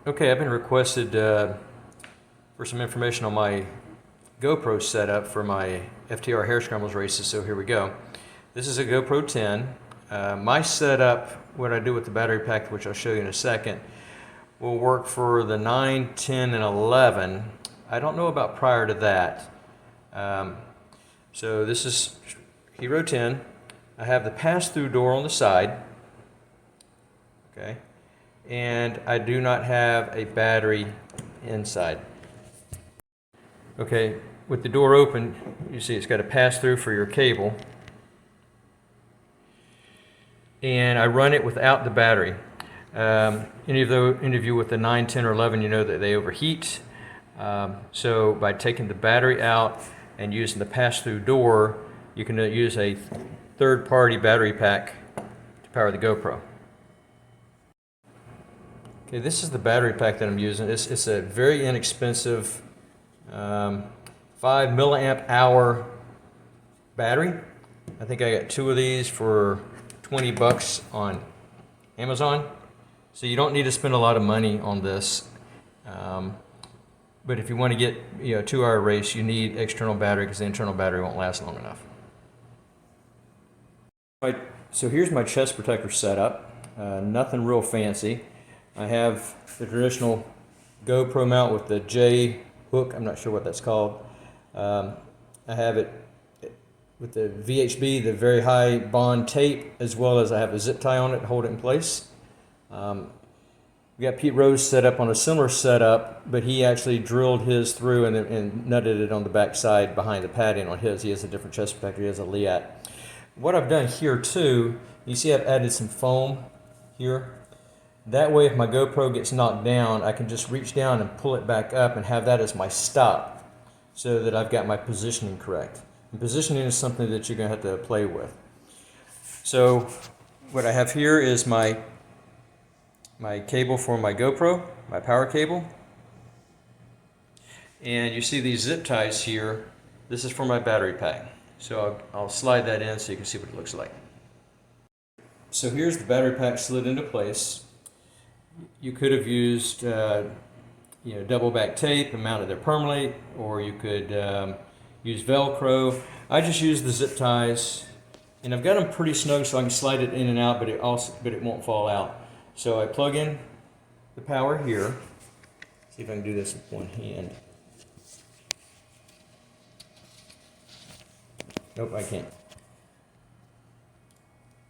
Okay, I've been requested for some information on my GoPro setup for my FTR Hair Scrambles races, so here we go. This is a GoPro 10. My setup, what I do with the battery pack, which I'll show you in a second, will work for the 9, 10, and 11. I don't know about prior to that. So this is Hero 10. I have the pass-through door on the side. Okay. And I do not have a battery inside. Okay, with the door open, you see it's got a pass-through for your cable. And I run it without the battery. Any of you with the 9, 10, or 11, you know that they overheat. So by taking the battery out and using the pass-through door, you can use a third-party battery pack to power the GoPro. Okay, this is the battery pack that I'm using. It's a very inexpensive 5 milliamp hour battery. I think I got 2 of these for 20 bucks on Amazon. So you don't need to spend a lot of money on this. But if you want to get a 2-hour race, you need external battery because the internal battery won't last long enough. Right, so here's my chest protector setup. Nothing real fancy. I have the traditional GoPro mount with the J hook. I'm not sure what that's called. I have it with the VHB, the very high bond tape, as well as I have a zip tie on it to hold it in place. We got Pete Rose set up on a similar setup, but he actually drilled his through and nutted it on the back side behind the padding on his. He has a different chest protector. He has a Liat. What I've done here too, you see I've added some foam here. That way, if my GoPro gets knocked down, I can just reach down and pull it back up and have that as my stop so that I've got my positioning correct. And positioning is something that you're going to have to play with. So what I have here is my cable for my GoPro, my power cable. And you see these zip ties here. This is for my battery pack. So I'll slide that in so you can see what it looks like. So here's the battery pack slid into place. You could have used double back tape and mounted it permanently, or you could use Velcro. I just use the zip ties, and I've got them pretty snug so I can slide it in and out, but it won't fall out. So I plug in the power here. See if I can do this with one hand. Nope, I can't.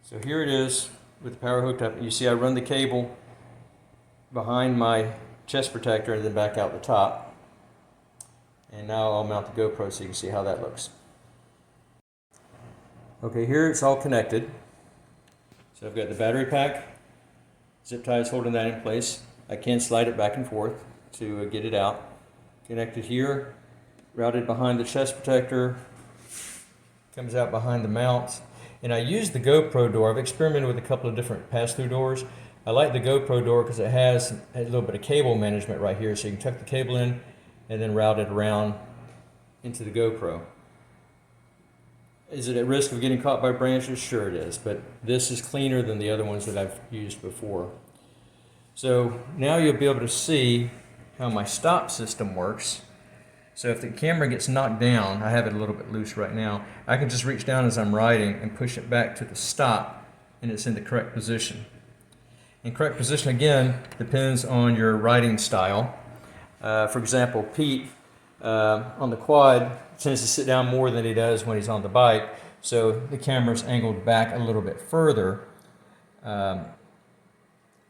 So here it is with the power hooked up. You see I run the cable behind my chest protector and then back out the top. And now I'll mount the GoPro so you can see how that looks. Okay, here it's all connected. So I've got the battery pack, zip ties holding that in place. I can slide it back and forth to get it out. Connected here, routed behind the chest protector, comes out behind the mount. And I use the GoPro door. I've experimented with a couple of different pass-through doors. I like the GoPro door because it has a little bit of cable management right here, so you can tuck the cable in and then route it around into the GoPro. Is it at risk of getting caught by branches? Sure it is, but this is cleaner than the other ones that I've used before. So now you'll be able to see how my stop system works. So if the camera gets knocked down, I have it a little bit loose right now, I can just reach down as I'm riding and push it back to the stop, and it's in the correct position. And correct position, again, depends on your riding style. For example, Pete, on the quad, tends to sit down more than he does when he's on the bike, so the camera's angled back a little bit further.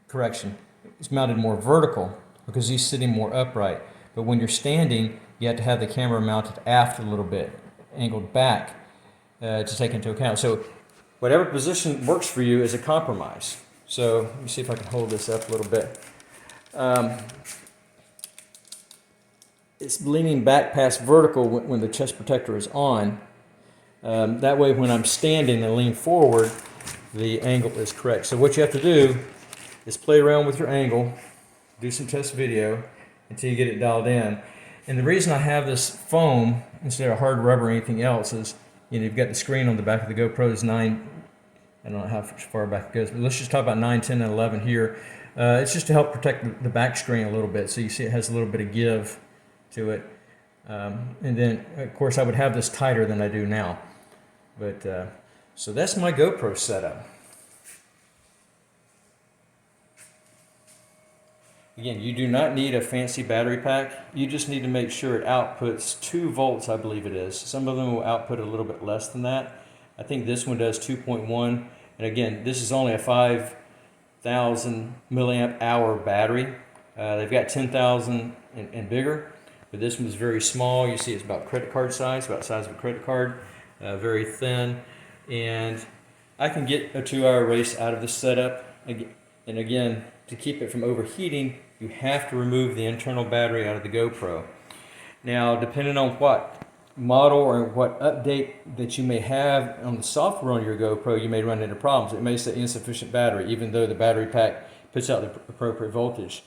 Correction, it's mounted more vertical because he's sitting more upright. But when you're standing, you have to have the camera mounted aft a little bit, angled back to take into account. So whatever position works for you is a compromise. So let me see if I can hold this up a little bit. It's leaning back past vertical when the chest protector is on. That way when I'm standing and lean forward, the angle is correct. So what you have to do is play around with your angle, do some test video until you get it dialed in. And the reason I have this foam instead of hard rubber or anything else is, you've got the screen on the back of the GoPro is 9, I don't know how far back it goes, but let's just talk about 9, 10, and 11 here. It's just to help protect the back screen a little bit, so you see it has a little bit of give to it. And then, of course, I would have this tighter than I do now. But so that's my GoPro setup. Again, you do not need a fancy battery pack. You just need to make sure it outputs 2 volts, I believe it is. Some of them will output a little bit less than that. I think this one does 2.1. And again, this is only a 5,000 milliamp hour battery. They've got 10,000 and bigger, but this one's very small. You see it's about credit card size, about the size of a credit card, very thin. And I can get a 2-hour race out of this setup. And again, to keep it from overheating, you have to remove the internal battery out of the GoPro. Now, depending on what model or what update that you may have on the software on your GoPro, you may run into problems. It may say insufficient battery, even though the battery pack puts out the appropriate voltage.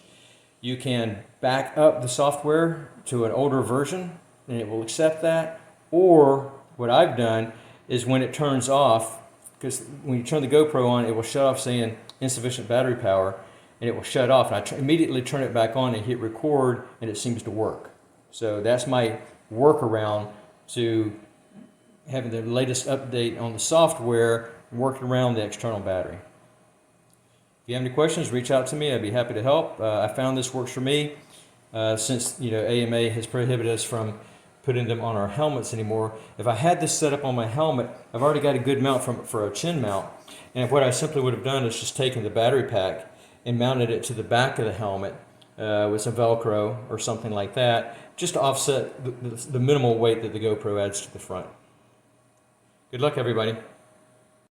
You can back up the software to an older version, and it will accept that. Or what I've done is when it turns off, because when you turn the GoPro on, it will shut off saying insufficient battery power, and it will shut off. And I immediately turn it back on and hit record, and it seems to work. So that's my workaround to having the latest update on the software, working around the external battery. If you have any questions, reach out to me. I'd be happy to help. I found this works for me since AMA has prohibited us from putting them on our helmets anymore. If I had this set up on my helmet, I've already got a good mount for a chin mount. And what I simply would have done is just taken the battery pack and mounted it to the back of the helmet with some Velcro or something like that, just to offset the minimal weight that the GoPro adds to the front. Good luck, everybody.